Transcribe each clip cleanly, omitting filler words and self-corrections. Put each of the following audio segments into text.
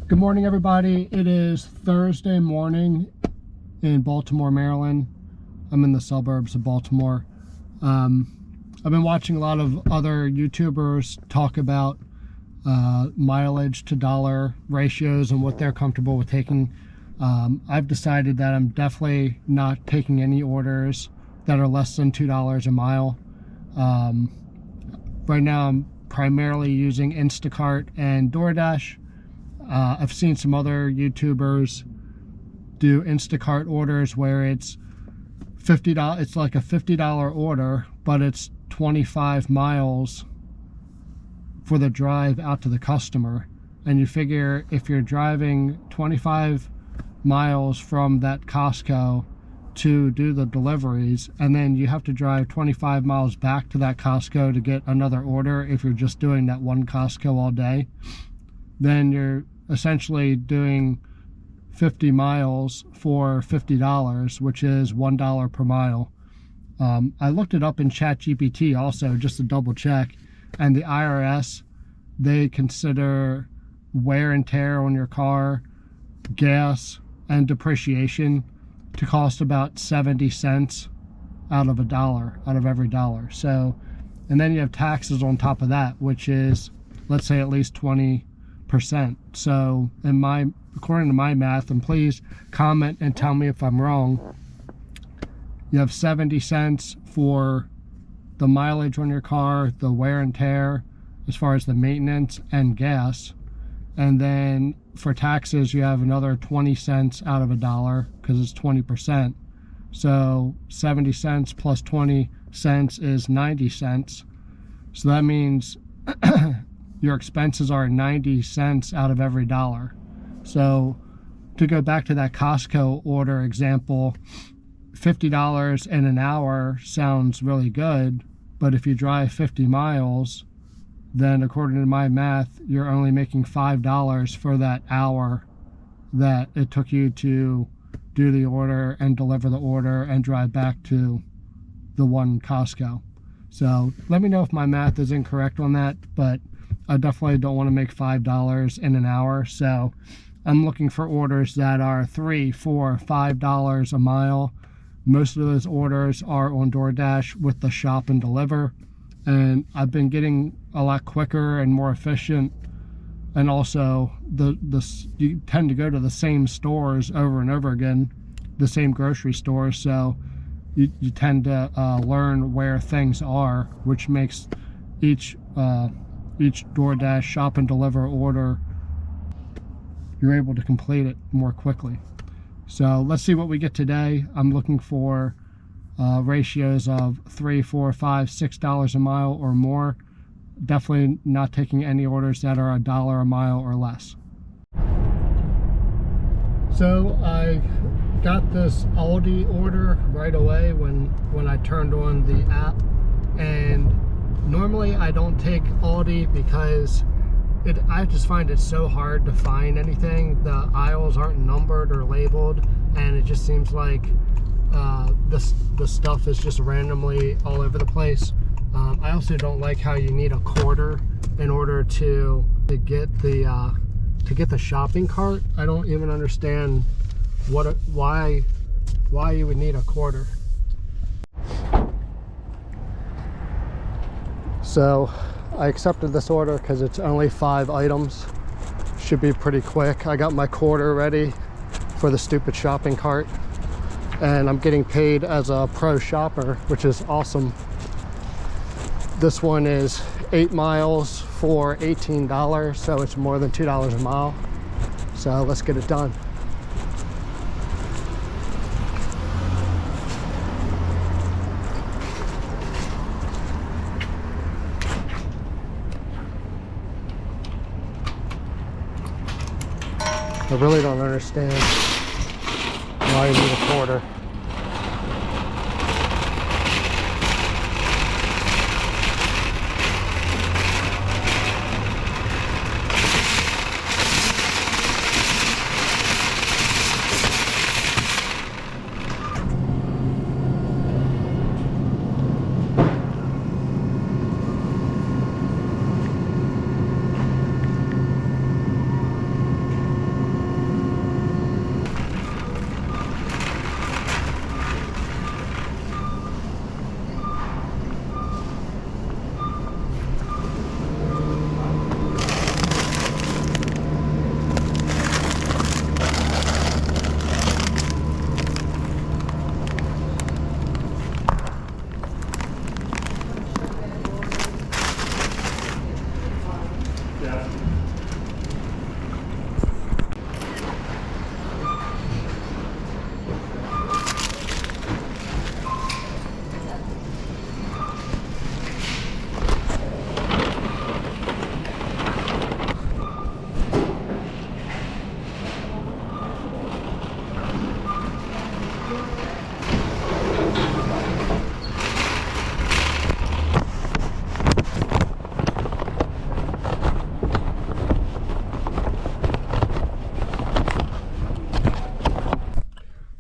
Good morning, everybody. It is Thursday morning in Baltimore, Maryland. I'm in the suburbs of Baltimore. I've been watching a lot of other YouTubers talk about mileage to dollar ratios and what they're comfortable with taking. I've decided that I'm definitely not taking any orders that are less than $2 a mile. Right now I'm primarily using Instacart and DoorDash. I've seen some other YouTubers do Instacart orders where it's $50. It's like a $50 order, but it's 25 miles for the drive out to the customer. And you figure if you're driving 25 miles from that Costco to do the deliveries, and then you have to drive 25 miles back to that Costco to get another order if you're just doing that one Costco all day, then you're essentially doing 50 miles for $50, which is $1 per mile. I looked it up in ChatGPT also just to double check, and the IRS, they consider wear and tear on your car, gas, and depreciation to cost about 70 cents out of every dollar. So, and then you have taxes on top of that, which is, let's say, at least 20%. So according to my math, and please comment and tell me if I'm wrong, you have 70 cents for the mileage on your car, the wear and tear, as far as the maintenance and gas. And then for taxes, you have another 20 cents out of a dollar because it's 20%. So 70 cents plus 20 cents is 90 cents. So that means your expenses are 90 cents out of every dollar. So to go back to that Costco order example, $50 in an hour sounds really good, but if you drive 50 miles, then according to my math, you're only making $5 for that hour that it took you to do the order and deliver the order and drive back to the one Costco. So let me know if my math is incorrect on that, but I definitely don't want to make $5 in an hour. So I'm looking for orders that are $3, $4, $5 a mile. Most of those orders are on DoorDash with the shop and deliver. And I've been getting a lot quicker and more efficient. And also you tend to go to the same stores over and over again, the same grocery stores. So you tend to learn where things are, which makes each DoorDash shop and deliver order, you're able to complete it more quickly. So let's see what we get today. I'm looking for ratios of $3, $4, $5, $6 a mile or more. Definitely not taking any orders that are $1 a mile or less. So I got this Aldi order right away when I turned on the app, and normally I don't take Aldi because I just find it so hard to find anything. The aisles aren't numbered or labeled, and it just seems like the stuff is just randomly all over the place. I also don't like how you need a quarter in order to get the shopping cart. I don't even understand why you would need a quarter. So I accepted this order because it's only 5 items. Should be pretty quick. I got my quarter ready for the stupid shopping cart, and I'm getting paid as a pro shopper, which is awesome. This one is 8 miles for $18, so it's more than $2 a mile. So let's get it done. I really don't understand why you need a quarter.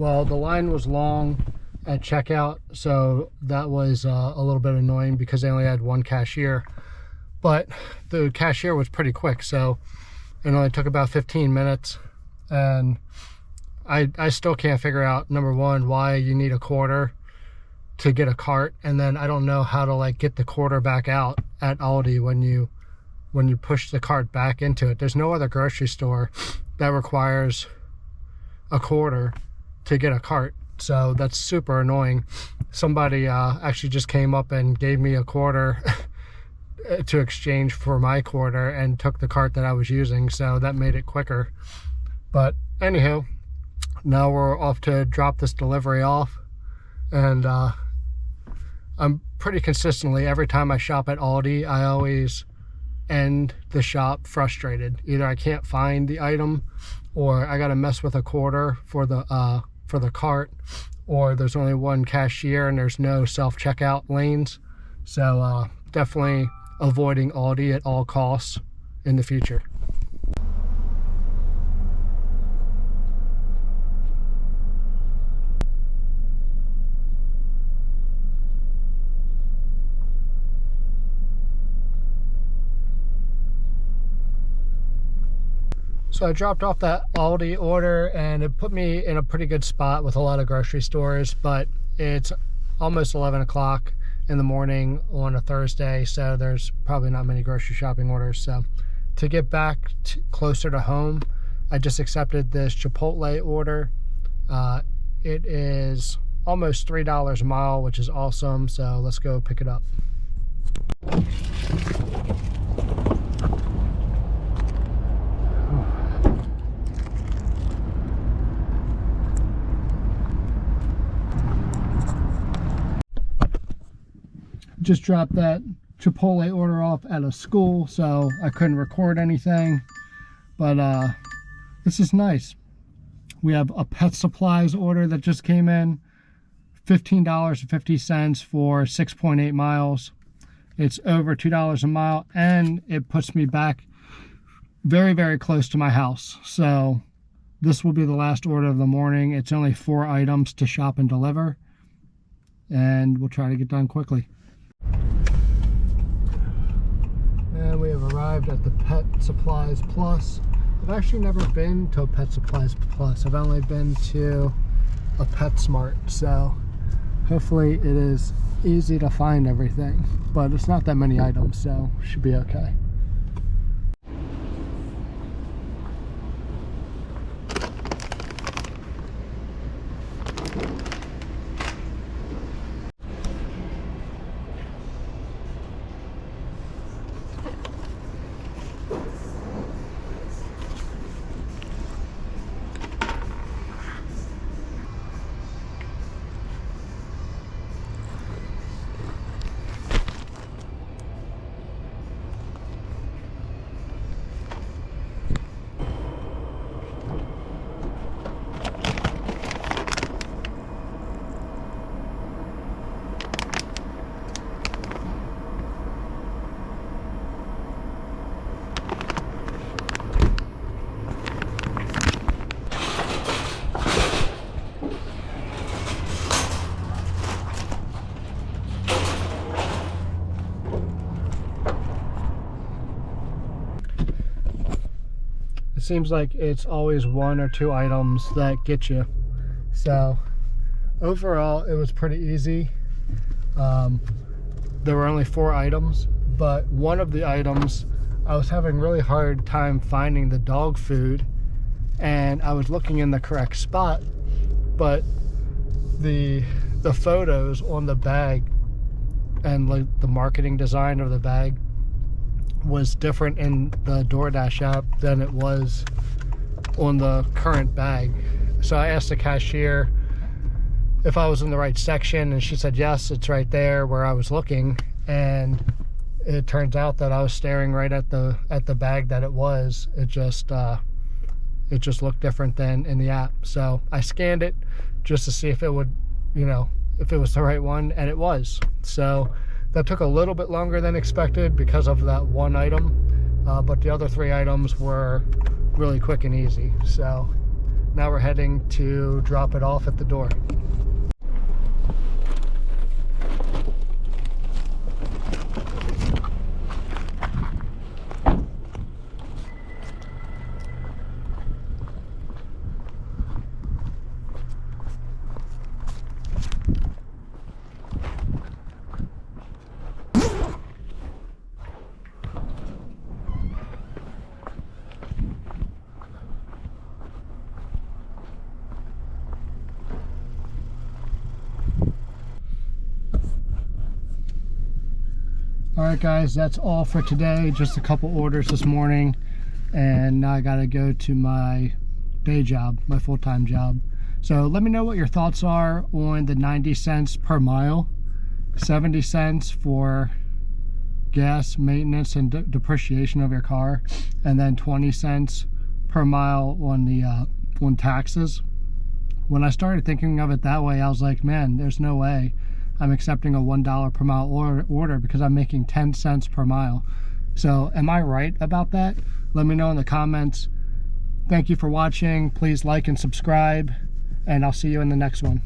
Well, the line was long at checkout, so that was a little bit annoying because they only had one cashier. But the cashier was pretty quick, so it only took about 15 minutes. And I still can't figure out, number one, why you need a quarter to get a cart, and then I don't know how to like get the quarter back out at Aldi when you push the cart back into it. There's no other grocery store that requires a quarter to get a cart, so that's super annoying. Somebody actually just came up and gave me a quarter to exchange for my quarter and took the cart that I was using, so that made it quicker. But anywho, now we're off to drop this delivery off, and I'm pretty consistently, every time I shop at Aldi, I always end the shop frustrated. Either I can't find the item, or I gotta mess with a quarter for the cart, or there's only one cashier and there's no self-checkout lanes. So definitely avoiding Aldi at all costs in the future. So I dropped off that Aldi order, and it put me in a pretty good spot with a lot of grocery stores, but it's almost 11 o'clock in the morning on a Thursday, so there's probably not many grocery shopping orders. So to get back closer to home, I just accepted this Chipotle order. It is almost $3 a mile, which is awesome, so let's go pick it up. Just dropped that Chipotle order off at a school, so I couldn't record anything, but this is nice. We have a pet supplies order that just came in, $15.50 for 6.8 miles. It's over $2 a mile, and it puts me back very, very close to my house. So this will be the last order of the morning. It's only 4 items to shop and deliver, and we'll try to get done quickly. And we have arrived at the Pet Supplies Plus. I've actually never been to a Pet Supplies Plus. I've only been to a PetSmart, so hopefully it is easy to find everything. But it's not that many items, so should be okay. It seems like it's always 1 or 2 items that get you. So overall, it was pretty easy. There were only 4 items, but one of the items, I was having really hard time finding the dog food, and I was looking in the correct spot, but the photos on the bag and like the marketing design of the bag was different in the DoorDash app than it was on the current bag. So I asked the cashier if I was in the right section, and she said yes, it's right there where I was looking. And it turns out that I was staring right at the bag that it was. It just looked different than in the app. So I scanned it just to see if it would, if it was the right one, and it was. So that took a little bit longer than expected because of that one item, but the other 3 items were really quick and easy. So Now we're heading to drop it off at the door. Alright guys, that's all for today. Just a couple orders this morning, and now I gotta go to my day job, my full-time job. So let me know what your thoughts are on the 90 cents per mile, 70 cents for gas, maintenance, and depreciation of your car, and then 20 cents per mile on the on taxes. When I started thinking of it that way, I was like, man, there's no way I'm accepting a $1 per mile order because I'm making 10 cents per mile. So am I right about that? Let me know in the comments. Thank you for watching. Please like and subscribe, and I'll see you in the next one.